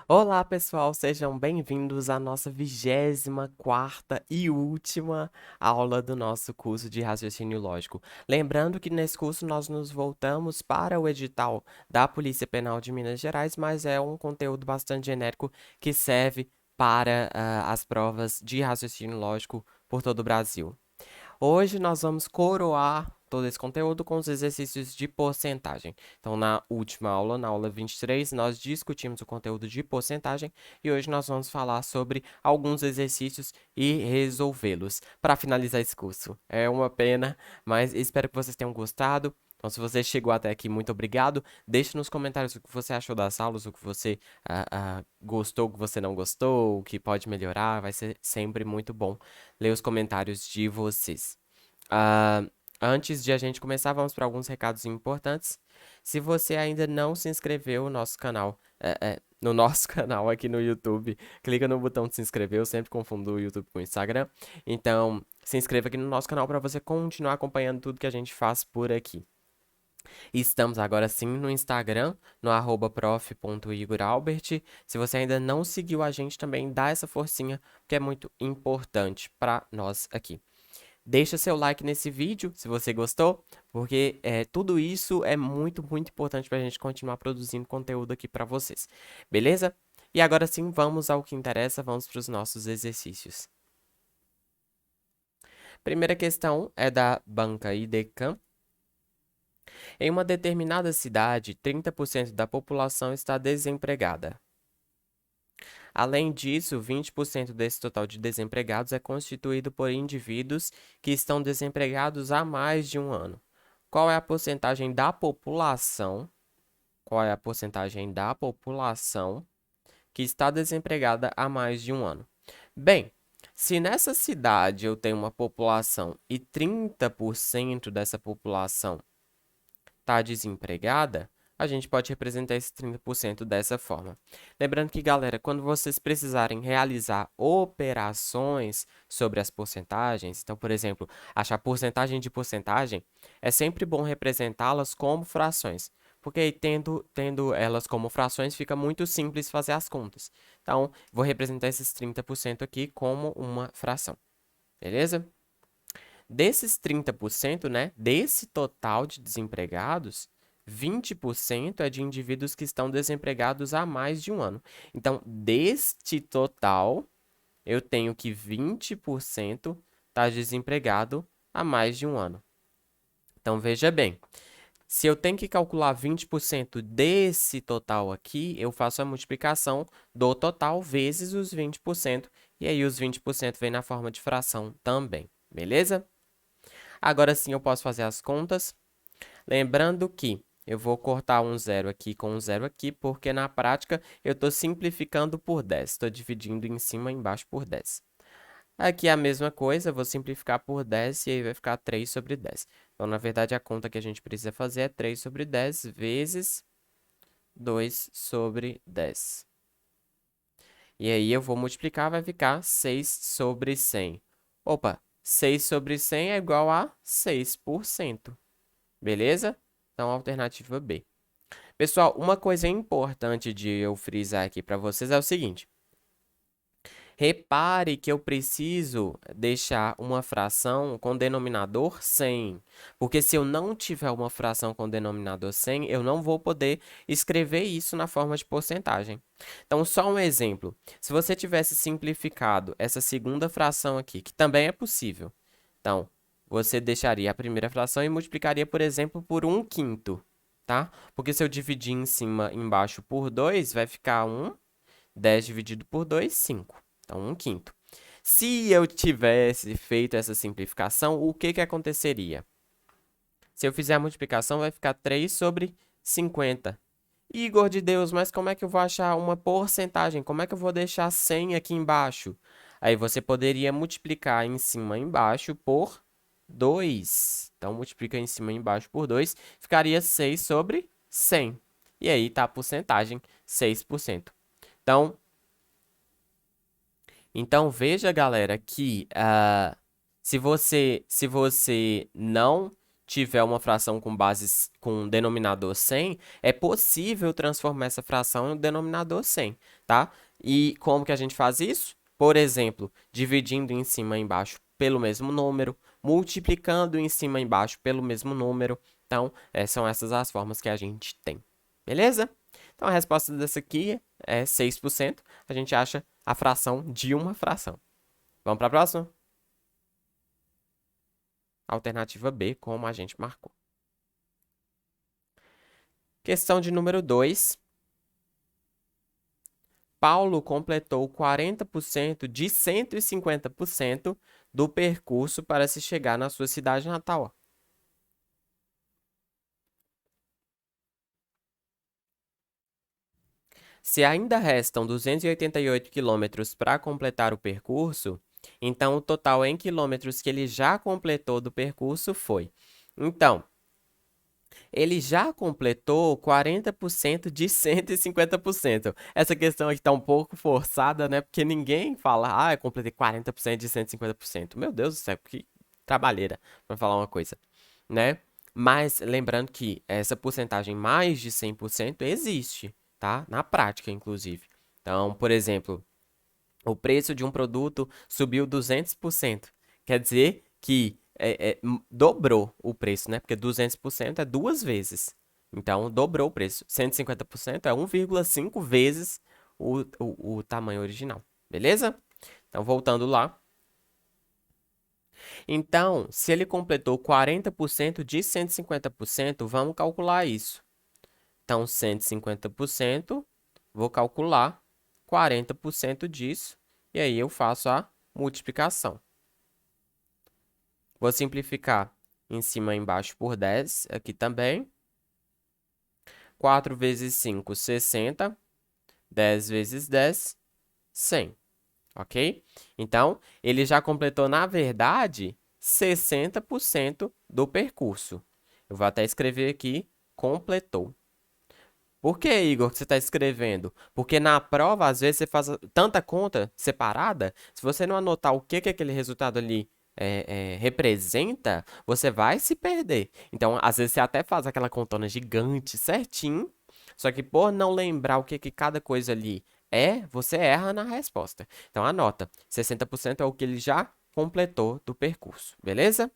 Olá, pessoal, sejam bem-vindos à nossa 24ª e última aula do nosso curso de raciocínio lógico. Lembrando que nesse curso nós nos voltamos para o edital da Polícia Penal de Minas Gerais, mas é um conteúdo bastante genérico que serve para as provas de raciocínio lógico por todo o Brasil. Hoje nós vamos coroar todo esse conteúdo com os exercícios de porcentagem. Então, na última aula, na aula 23, nós discutimos o conteúdo de porcentagem e hoje nós vamos falar sobre alguns exercícios e resolvê-los para finalizar esse curso. É uma pena, mas espero que vocês tenham gostado. Então, se você chegou até aqui, muito obrigado. Deixe nos comentários o que você achou das aulas, o que você gostou, o que você não gostou, o que pode melhorar. Vai ser sempre muito bom ler os comentários de vocês. Ah, Antes de a gente começar, vamos para alguns recados importantes. Se você ainda não se inscreveu no nosso canal, no nosso canal aqui no YouTube, clica no botão de se inscrever. Eu sempre confundo o YouTube com o Instagram. Então, se inscreva aqui no nosso canal para você continuar acompanhando tudo que a gente faz por aqui. Estamos agora sim no Instagram, no @prof.igoralbert. Se você ainda não seguiu a gente, também dá essa forcinha, porque é muito importante para nós aqui. Deixa seu like nesse vídeo, se você gostou, porque tudo isso é muito importante para a gente continuar produzindo conteúdo aqui para vocês. Beleza? E agora sim, vamos ao que interessa, vamos para os nossos exercícios. Primeira questão é da banca IDECAM. Em uma determinada cidade, 30% da população está desempregada. Além disso, 20% desse total de desempregados é constituído por indivíduos que estão desempregados há mais de um ano. Qual é a porcentagem da população? Qual é a porcentagem da população que está desempregada há mais de um ano? Bem, se nessa cidade eu tenho uma população e 30% dessa população está desempregada, a gente pode representar esse 30% dessa forma. Lembrando que, galera, quando vocês precisarem realizar operações sobre as porcentagens, então, por exemplo, achar porcentagem de porcentagem, é sempre bom representá-las como frações, porque aí, tendo elas como frações, fica muito simples fazer as contas. Então, vou representar esses 30% aqui como uma fração, beleza? Desses 30%, né, desse total de desempregados, 20% é de indivíduos que estão desempregados há mais de um ano. Então, deste total, eu tenho que 20% está desempregado há mais de um ano. Então, veja bem, se eu tenho que calcular 20% desse total aqui, eu faço a multiplicação do total vezes os 20%, e aí os 20% vem na forma de fração também, beleza? Agora sim eu posso fazer as contas. Lembrando que eu vou cortar um zero aqui com um zero aqui, porque na prática eu estou simplificando por 10. Estou dividindo em cima e embaixo por 10. Aqui é a mesma coisa, vou simplificar por 10 e aí vai ficar 3 sobre 10. Então, na verdade, a conta que a gente precisa fazer é 3 sobre 10 vezes 2 sobre 10. E aí eu vou multiplicar, vai ficar 6 sobre 100. Opa, 6 sobre 100 é igual a 6%. Beleza? Então, alternativa B. Pessoal, uma coisa importante de eu frisar aqui para vocês é o seguinte. Repare que eu preciso deixar uma fração com denominador 100, porque se eu não tiver uma fração com denominador 100, eu não vou poder escrever isso na forma de porcentagem. Então, só um exemplo. Se você tivesse simplificado essa segunda fração aqui, que também é possível, então, você deixaria a primeira fração e multiplicaria, por exemplo, por 1/5, tá? Porque se eu dividir em cima e embaixo por 2, vai ficar 1, 10 dividido por 2, 5. Então, 1/5. Se eu tivesse feito essa simplificação, o que aconteceria? Se eu fizer a multiplicação, vai ficar 3 sobre 50. Igor de Deus, mas como é que eu vou achar uma porcentagem? Como é que eu vou deixar 100 aqui embaixo? Aí você poderia multiplicar em cima e embaixo por 2. Então, multiplica em cima e embaixo por 2, ficaria 6 sobre 100. E aí está a porcentagem, 6%. Então, veja, galera, que se você não tiver uma fração com bases com denominador 100, é possível transformar essa fração no denominador 100, tá? E como que a gente faz isso? Por exemplo, dividindo em cima e embaixo pelo mesmo número, multiplicando em cima e embaixo pelo mesmo número. Então, são essas as formas que a gente tem. Beleza? Então, a resposta dessa aqui é 6%. A gente acha a fração de uma fração. Vamos para a próxima? Alternativa B, como a gente marcou. Questão de número 2. Paulo completou 40% de 150% do percurso para se chegar na sua cidade natal. Se ainda restam 288 quilômetros para completar o percurso, então o total em quilômetros que ele já completou do percurso foi. Então, ele já completou 40% de 150%. Essa questão aqui está um pouco forçada, né? Porque ninguém fala, eu completei 40% de 150%. Meu Deus do céu, que trabalheira para falar uma coisa, né? Mas lembrando que essa porcentagem mais de 100% existe, tá? Na prática, inclusive. Então, por exemplo, o preço de um produto subiu 200%. Quer dizer que dobrou o preço, né? Porque 200% é duas vezes. Então, dobrou o preço. 150% é 1,5 vezes o tamanho original. Beleza? Então, voltando lá. Então, se ele completou 40% de 150%, vamos calcular isso. Então, 150%, vou calcular 40% disso, e aí eu faço a multiplicação. Vou simplificar em cima e embaixo por 10, aqui também. 4 vezes 5, 60. 10 vezes 10, 100. Ok? Então, ele já completou, na verdade, 60% do percurso. Eu vou até escrever aqui, completou. Por que, Igor, que você está escrevendo? Porque na prova, às vezes, você faz tanta conta separada, se você não anotar o que aquele resultado ali representa, você vai se perder. Então, às vezes, você até faz aquela contona gigante certinho, só que por não lembrar o que cada coisa ali você erra na resposta. Então, anota, 60% é o que ele já completou do percurso, beleza?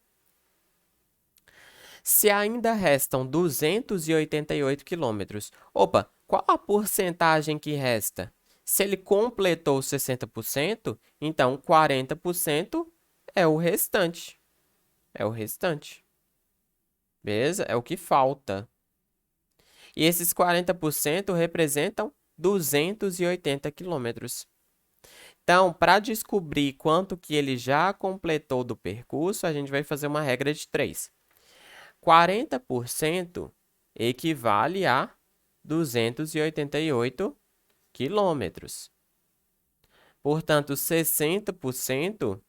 Se ainda restam 288 quilômetros. Opa, qual a porcentagem que resta? Se ele completou 60%, então 40% é o restante. É o restante. Beleza? É o que falta. E esses 40% representam 280 quilômetros. Então, para descobrir quanto que ele já completou do percurso, a gente vai fazer uma regra de 3. 40% equivale a 288 quilômetros. Portanto, 60%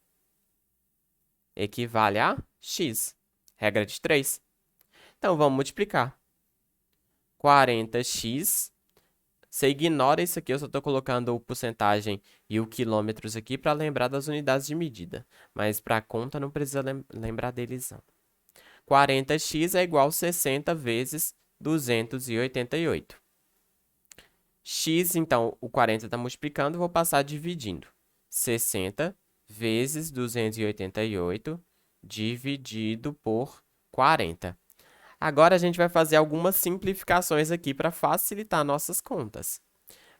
equivale a x. Regra de 3. Então, vamos multiplicar. 40x. Você ignora isso aqui, eu só estou colocando o porcentagem e o quilômetros aqui para lembrar das unidades de medida. Mas para a conta não precisa lembrar deles, não. 40x é igual a 60 vezes 288. X, então, o 40 está multiplicando, vou passar dividindo. 60 vezes 288 dividido por 40. Agora, a gente vai fazer algumas simplificações aqui para facilitar nossas contas.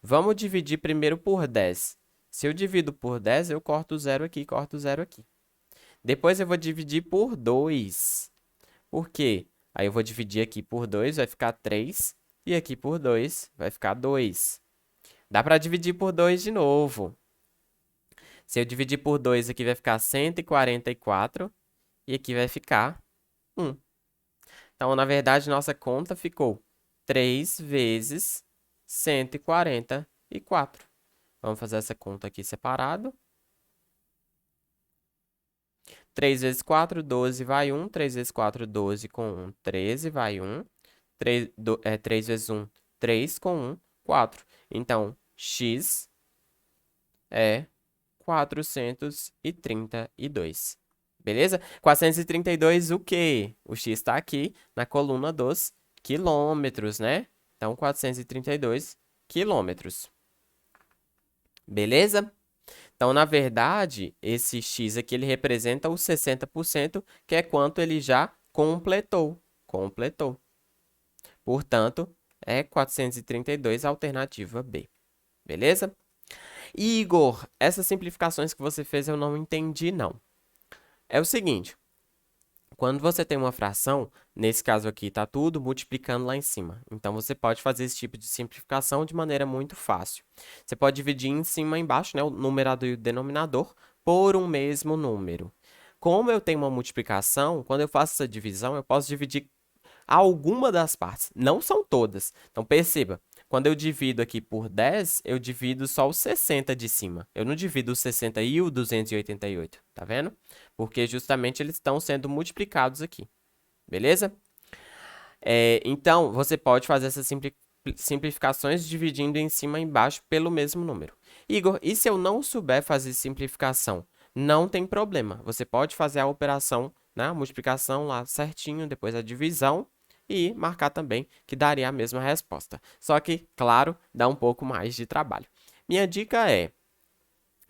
Vamos dividir primeiro por 10. Se eu divido por 10, eu corto o zero aqui, corto o zero aqui. Depois, eu vou dividir por 2. Por quê? Aí eu vou dividir aqui por 2, vai ficar 3. E aqui por 2, vai ficar 2. Dá para dividir por 2 de novo. Se eu dividir por 2, aqui vai ficar 144. E aqui vai ficar 1. Então, na verdade, nossa conta ficou 3 vezes 144. Vamos fazer essa conta aqui separado. 3 vezes 4, 12 vai 1. 3 vezes 4, 12 com 1, 13 vai 1. 3 vezes 1, 3 com 1, 4. Então, x é 432. Beleza? 432 o quê? O x está aqui na coluna dos quilômetros, né? Então, 432 quilômetros. Beleza? Então, na verdade, esse x aqui ele representa os 60%, que é quanto ele já completou. Completou. Portanto, é 432 alternativa B. Beleza? Igor, essas simplificações que você fez eu não entendi, não. É o seguinte, quando você tem uma fração, nesse caso aqui está tudo multiplicando lá em cima. Então, você pode fazer esse tipo de simplificação de maneira muito fácil. Você pode dividir em cima e embaixo, né, o numerador e o denominador, por um mesmo número. Como eu tenho uma multiplicação, quando eu faço essa divisão, eu posso dividir alguma das partes, não são todas. Então, perceba, quando eu divido aqui por 10, eu divido só os 60 de cima. Eu não divido os 60 e o 288, tá vendo? Porque justamente eles estão sendo multiplicados aqui, beleza? Então, você pode fazer essas simplificações dividindo em cima e embaixo pelo mesmo número. Igor, e se eu não souber fazer simplificação? Não tem problema. Você pode fazer a operação, né, a multiplicação lá certinho, depois a divisão e marcar também que daria a mesma resposta. Só que, claro, dá um pouco mais de trabalho. Minha dica é,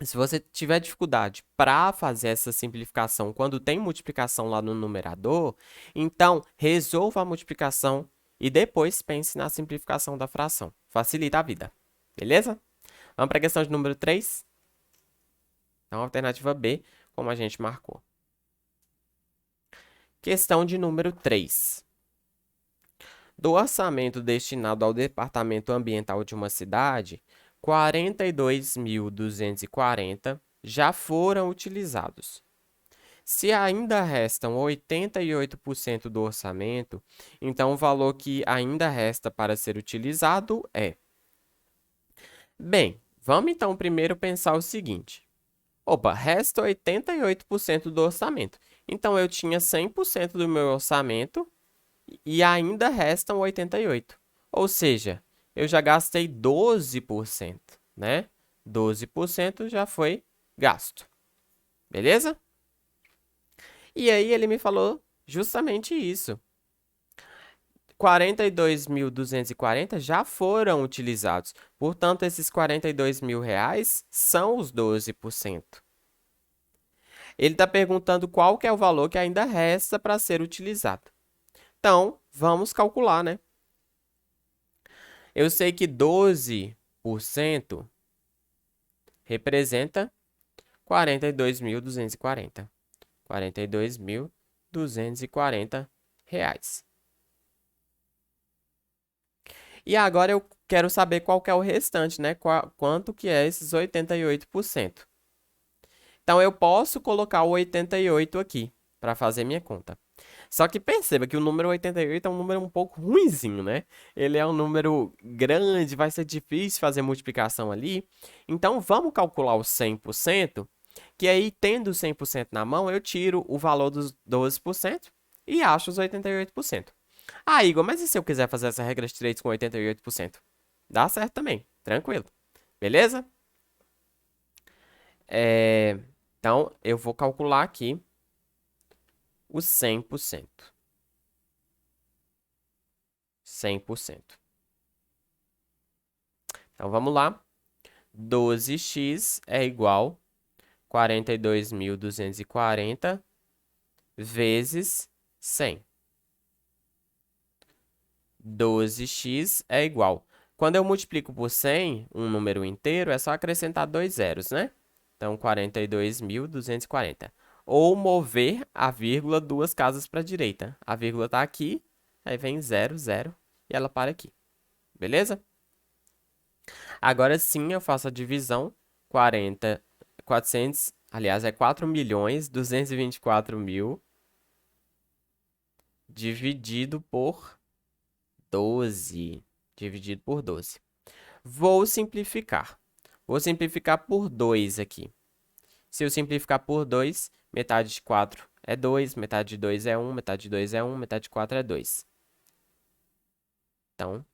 se você tiver dificuldade para fazer essa simplificação quando tem multiplicação lá no numerador, então resolva a multiplicação e depois pense na simplificação da fração. Facilita a vida. Beleza? Vamos para a questão de número 3. Então, alternativa B, como a gente marcou. Questão de número 3. Do orçamento destinado ao departamento ambiental de uma cidade, 42.240 já foram utilizados. Se ainda restam 88% do orçamento, então o valor que ainda resta para ser utilizado é... Bem, vamos então primeiro pensar o seguinte. Opa, resta 88% do orçamento. Então, eu tinha 100% do meu orçamento e ainda restam 88%. Ou seja, eu já gastei 12%, né? 12% já foi gasto. Beleza? E aí ele me falou justamente isso. 42.240 já foram utilizados. Portanto, esses 42 mil reais são os 12%. Ele está perguntando qual que é o valor que ainda resta para ser utilizado. Então, vamos calcular, né? Eu sei que 12% representa 42.240. 42.240 reais. E agora eu quero saber qual que é o restante, né? Quanto que é esses 88%. Então, eu posso colocar o 88 aqui para fazer minha conta. Só que perceba que o número 88 é um número um pouco ruinzinho, né? Ele é um número grande, vai ser difícil fazer multiplicação ali. Então, vamos calcular o 100%, que aí, tendo 100% na mão, eu tiro o valor dos 12% e acho os 88%. Ah, Igor, mas e se eu quiser fazer essa regra de 3 com 88%? Dá certo também, tranquilo. Beleza? Então, eu vou calcular aqui o 100%. 100%. Então, vamos lá. 12x é igual a 42.240 vezes 100. 12x é igual. Quando eu multiplico por 100, um número inteiro, é só acrescentar dois zeros, né? Então, 42.240. Ou mover a vírgula duas casas para a direita. A vírgula está aqui, aí vem 0, 0, e ela para aqui. Beleza? Agora sim, eu faço a divisão. 400, aliás, é 4.224.000 dividido por 12. Dividido por 12. Vou simplificar. Vou simplificar por 2 aqui. Se eu simplificar por 2, metade de 4 é 2, metade de 2 é 1, metade de 2 é 1, metade de 4 é 2. Então,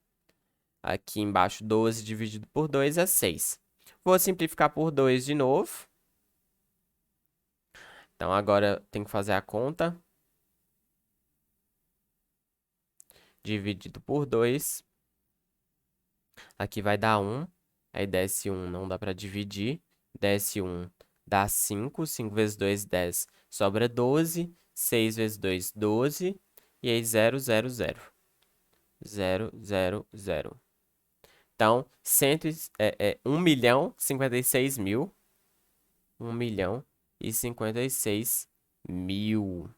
aqui embaixo, 12 dividido por 2 é 6. Vou simplificar por 2 de novo. Então, agora tem que fazer a conta. Dividido por 2. Aqui vai dar 1. Aí desce 1, não dá para dividir. Desce 1, dá 5. 5 vezes 2, 10. Sobra 12. 6 vezes 2, 12. E aí 0, 0, 0. 0, 0, 0. Então, 1 milhão 56 mil. 1 milhão e 56 mil.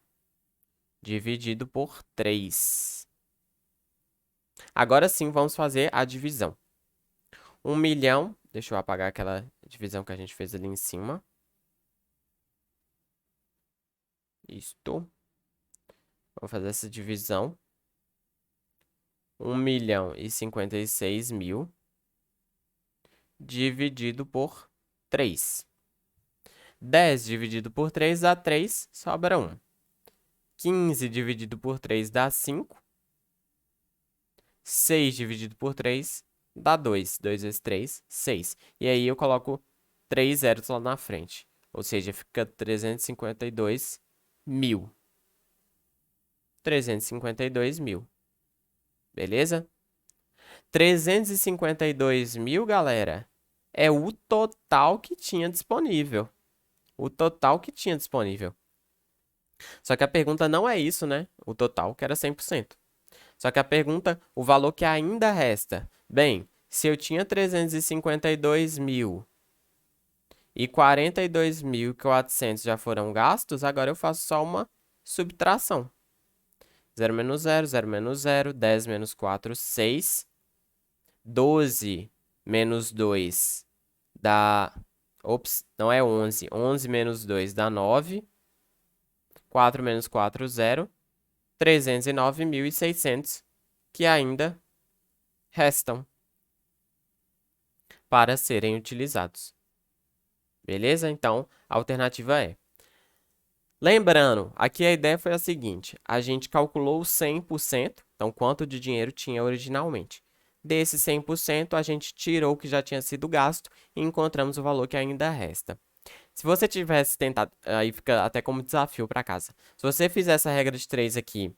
Dividido por 3. Agora sim, vamos fazer a divisão. 1 milhão, deixa eu apagar aquela divisão que a gente fez ali em cima. Isto. Vamos fazer essa divisão. 1 milhão e 56 mil dividido por 3. 10 dividido por 3 dá 3, sobra 1. 15 dividido por 3 dá 5. 6 dividido por 3 dá 2. 2 vezes 3, 6. E aí eu coloco 3 zeros lá na frente. Ou seja, fica 352 mil. 352 mil. Beleza? 352 mil, galera, é o total que tinha disponível. O total que tinha disponível. Só que a pergunta não é isso, né? O total, que era 100%. Só que a pergunta, o valor que ainda resta. Bem, se eu tinha 352 mil e 42.400 já foram gastos, agora eu faço só uma subtração. 0 menos 0, 0 menos 0, 10 menos 4, 6. 12 menos 2 dá... Ops, não é 11. 11 menos 2 dá 9. 4 menos 4, 0. 309.600 que ainda restam para serem utilizados. Beleza? Então, a alternativa é... Lembrando, aqui a ideia foi a seguinte. A gente calculou 100%, então quanto de dinheiro tinha originalmente. Desse 100%, a gente tirou o que já tinha sido gasto e encontramos o valor que ainda resta. Se você tivesse tentado, aí fica até como desafio para casa. Se você fizer essa regra de 3 aqui,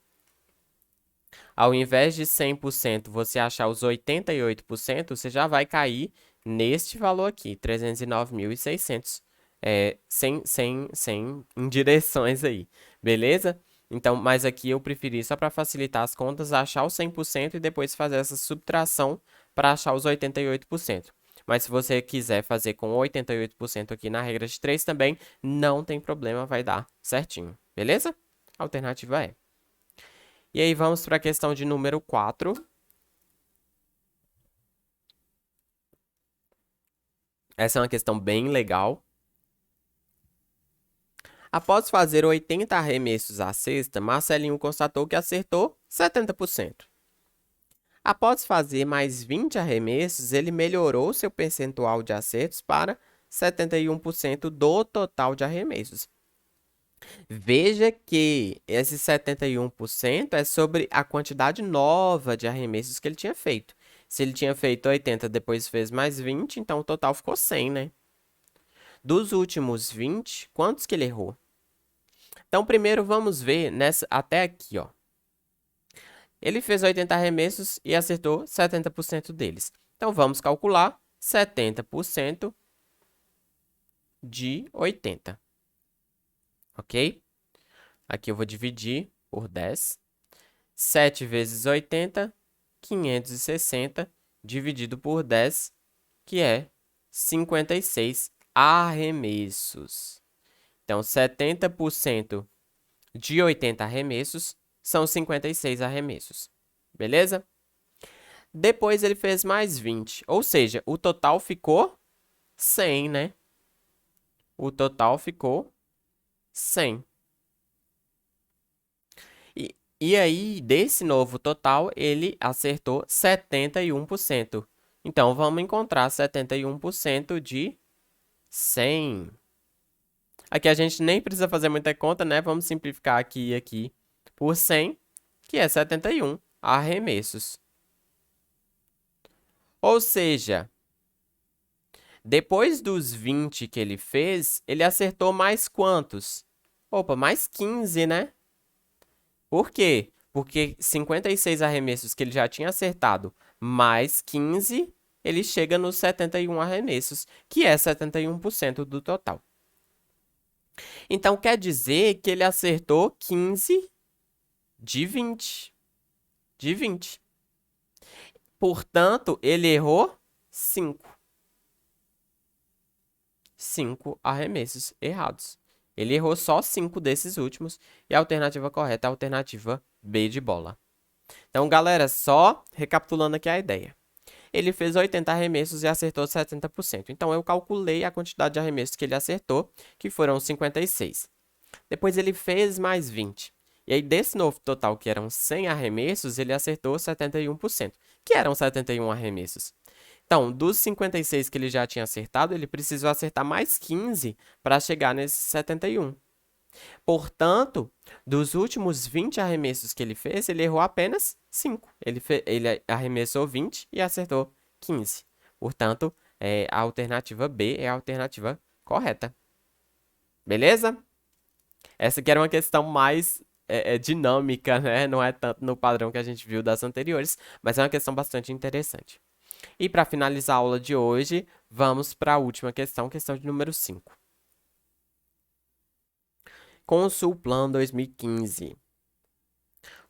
ao invés de 100%, você achar os 88%, você já vai cair neste valor aqui, 309.600, sem indireções aí, beleza? Então, mas aqui eu preferi, só para facilitar as contas, achar o 100% e depois fazer essa subtração para achar os 88%. Mas se você quiser fazer com 88% aqui na regra de 3 também, não tem problema, vai dar certinho, beleza? A alternativa é. E aí vamos para a questão de número 4. Essa é uma questão bem legal. Após fazer 80 arremessos à cesta, Marcelinho constatou que acertou 70%. Após fazer mais 20 arremessos, ele melhorou seu percentual de acertos para 71% do total de arremessos. Veja que esse 71% é sobre a quantidade nova de arremessos que ele tinha feito. Se ele tinha feito 80, depois fez mais 20, então o total ficou 100, né? Dos últimos 20, quantos que ele errou? Então, primeiro vamos ver até aqui, ó. Ele fez 80 arremessos e acertou 70% deles. Então, vamos calcular 70% de 80. Ok? Aqui eu vou dividir por 10. 7 vezes 80, 560, dividido por 10, que é 56 arremessos. Então, 70% de 80 arremessos são 56 arremessos. Beleza? Depois ele fez mais 20, ou seja, o total ficou 100, né? O total ficou 100. E aí, desse novo total, ele acertou 71%. Então, vamos encontrar 71% de 100. Aqui a gente nem precisa fazer muita conta, né? Vamos simplificar aqui e aqui por 100, que é 71 arremessos. Ou seja, depois dos 20 que ele fez, ele acertou mais quantos? Opa, mais 15, né? Por quê? Porque 56 arremessos que ele já tinha acertado, mais 15, ele chega nos 71 arremessos, que é 71% do total. Então, quer dizer que ele acertou 15 de 20. De 20. Portanto, ele errou 5. 5 arremessos errados. Ele errou só 5 desses últimos e a alternativa correta é a alternativa B de bola. Então, galera, só recapitulando aqui a ideia. Ele fez 80 arremessos e acertou 70%. Então, eu calculei a quantidade de arremessos que ele acertou, que foram 56. Depois, ele fez mais 20. E aí, desse novo total, que eram 100 arremessos, ele acertou 71%, que eram 71 arremessos. Então, dos 56 que ele já tinha acertado, ele precisou acertar mais 15 para chegar nesses 71. Portanto, dos últimos 20 arremessos que ele fez, ele errou apenas 5. Ele arremessou 20 e acertou 15. Portanto, a alternativa B é a alternativa correta. Beleza? Essa aqui era uma questão mais dinâmica, né? Não é tanto no padrão que a gente viu das anteriores, mas é uma questão bastante interessante. E para finalizar a aula de hoje, vamos para a última questão, questão de número 5. Consulplan 2015.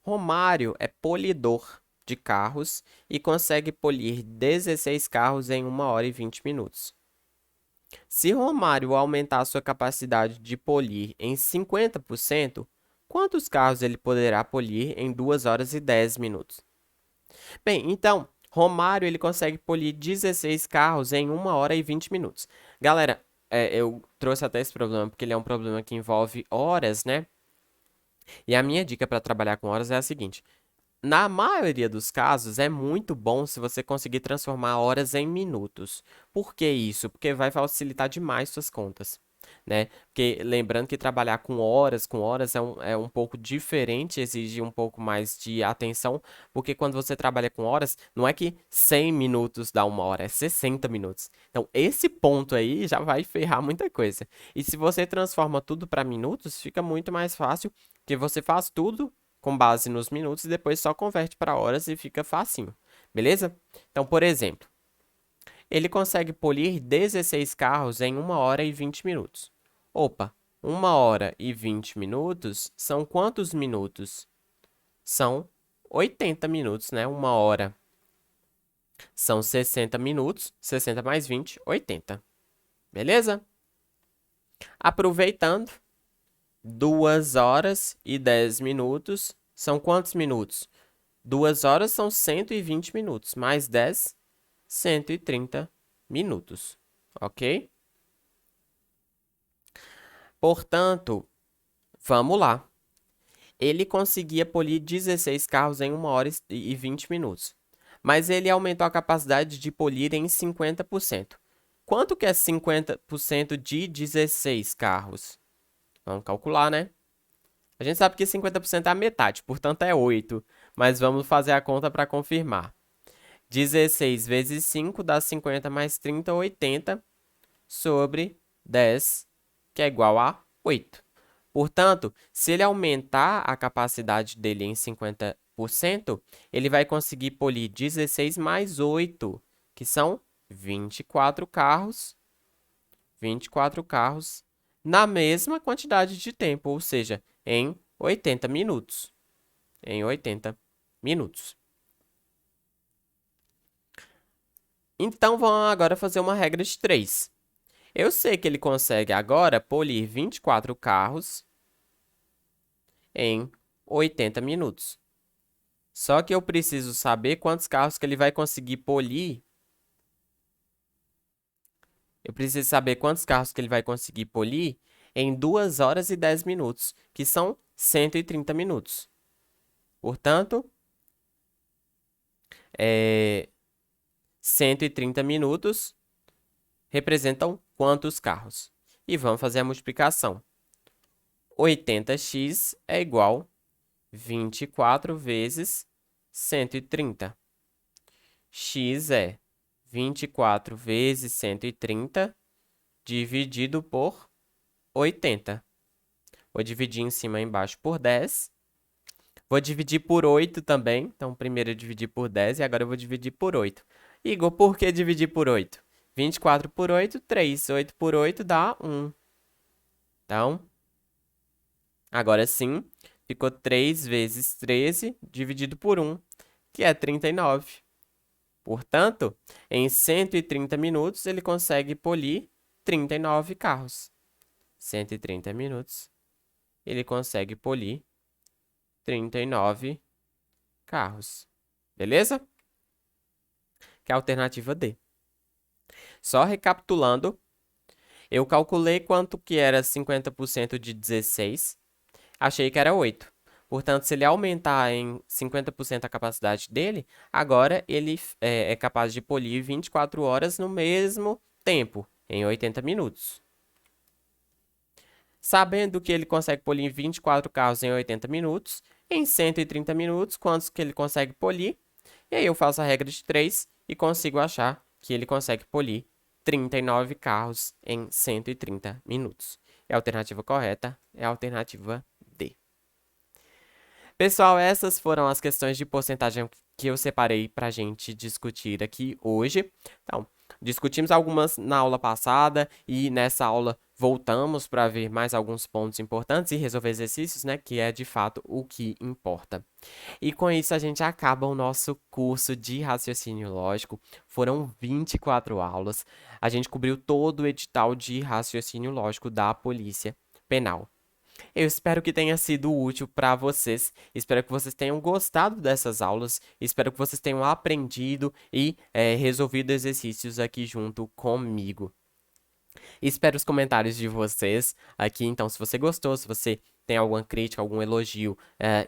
Romário é polidor de carros e consegue polir 16 carros em 1 hora e 20 minutos. Se Romário aumentar sua capacidade de polir em 50%, quantos carros ele poderá polir em 2 horas e 10 minutos? Bem, então, Romário ele consegue polir 16 carros em 1 hora e 20 minutos. Galera, eu trouxe até esse problema porque ele é um problema que envolve horas, né? E a minha dica para trabalhar com horas é a seguinte: na maioria dos casos, é muito bom se você conseguir transformar horas em minutos. Por que isso? Porque vai facilitar demais suas contas, né? Porque lembrando que trabalhar com horas é um pouco diferente, exige um pouco mais de atenção, porque quando você trabalha com horas, não é que 100 minutos dá 1 hora, é 60 minutos. Então, esse ponto aí já vai ferrar muita coisa. E se você transforma tudo para minutos, fica muito mais fácil, porque você faz tudo com base nos minutos e depois só converte para horas e fica facinho, beleza? Então, por exemplo, ele consegue polir 16 carros em 1 hora e 20 minutos. Opa, 1 hora e 20 minutos são quantos minutos? São 80 minutos, né? 1 hora são 60 minutos, 60 mais 20, 80. Beleza? Aproveitando, 2 horas e 10 minutos são quantos minutos? 2 horas são 120 minutos, mais 10, 130 minutos, ok? Portanto, vamos lá. Ele conseguia polir 16 carros em 1 hora e 20 minutos, mas ele aumentou a capacidade de polir em 50%. Quanto que é 50% de 16 carros? Vamos calcular, né? A gente sabe que 50% é a metade, portanto é 8, mas vamos fazer a conta para confirmar. 16 vezes 5 dá 50 mais 30, 80, sobre 10, que é igual a 8. Portanto, se ele aumentar a capacidade dele em 50%, ele vai conseguir polir 16 mais 8, que são 24 carros, 24 carros, na mesma quantidade de tempo, ou seja, em 80 minutos. Em 80 minutos. Então, vamos agora fazer uma regra de 3. Eu sei que ele consegue agora polir 24 carros em 80 minutos. Só que eu preciso saber quantos carros que ele vai conseguir polir. Eu preciso saber quantos carros que ele vai conseguir polir em 2 horas e 10 minutos, que são 130 minutos. Portanto, 130 minutos representam quantos carros? E vamos fazer a multiplicação. 80x é igual a 24 vezes 130. X é 24 vezes 130 dividido por 80. Vou dividir em cima e embaixo por 10. Vou dividir por 8 também. Então, primeiro eu dividi por 10 e agora eu vou dividir por 8. Igor, por que dividir por 8? 24 por 8, 3. 8 por 8 dá 1. Então, agora sim, ficou 3 vezes 13 dividido por 1, que é 39. Portanto, em 130 minutos, ele consegue polir 39 carros. 130 minutos, ele consegue polir 39 carros. Beleza? Que é a alternativa D. Só recapitulando, eu calculei quanto que era 50% de 16, achei que era 8. Portanto, se ele aumentar em 50% a capacidade dele, agora ele é capaz de polir 24 horas no mesmo tempo, em 80 minutos. Sabendo que ele consegue polir 24 carros em 80 minutos, em 130 minutos, quantos que ele consegue polir? E aí eu faço a regra de 3 e consigo achar que ele consegue polir 39 carros em 130 minutos. E a alternativa correta é a alternativa D. Pessoal, essas foram as questões de porcentagem que eu separei para a gente discutir aqui hoje. Então, discutimos algumas na aula passada e nessa aula voltamos para ver mais alguns pontos importantes e resolver exercícios, né, que é de fato o que importa. E com isso a gente acaba o nosso curso de raciocínio lógico. Foram 24 aulas. A gente cobriu todo o edital de raciocínio lógico da Polícia Penal. Eu espero que tenha sido útil para vocês. Espero que vocês tenham gostado dessas aulas. Espero que vocês tenham aprendido e resolvido exercícios aqui junto comigo. Espero os comentários de vocês aqui. Então, se você gostou, se você tem alguma crítica, algum elogio,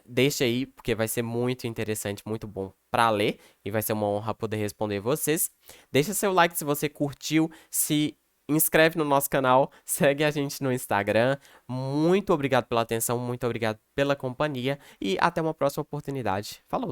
deixa aí, porque vai ser muito interessante, muito bom para ler. E vai ser uma honra poder responder vocês. Deixa seu like se você curtiu, se inscreve no nosso canal, segue a gente no Instagram. Muito obrigado pela atenção, muito obrigado pela companhia e até uma próxima oportunidade. Falou!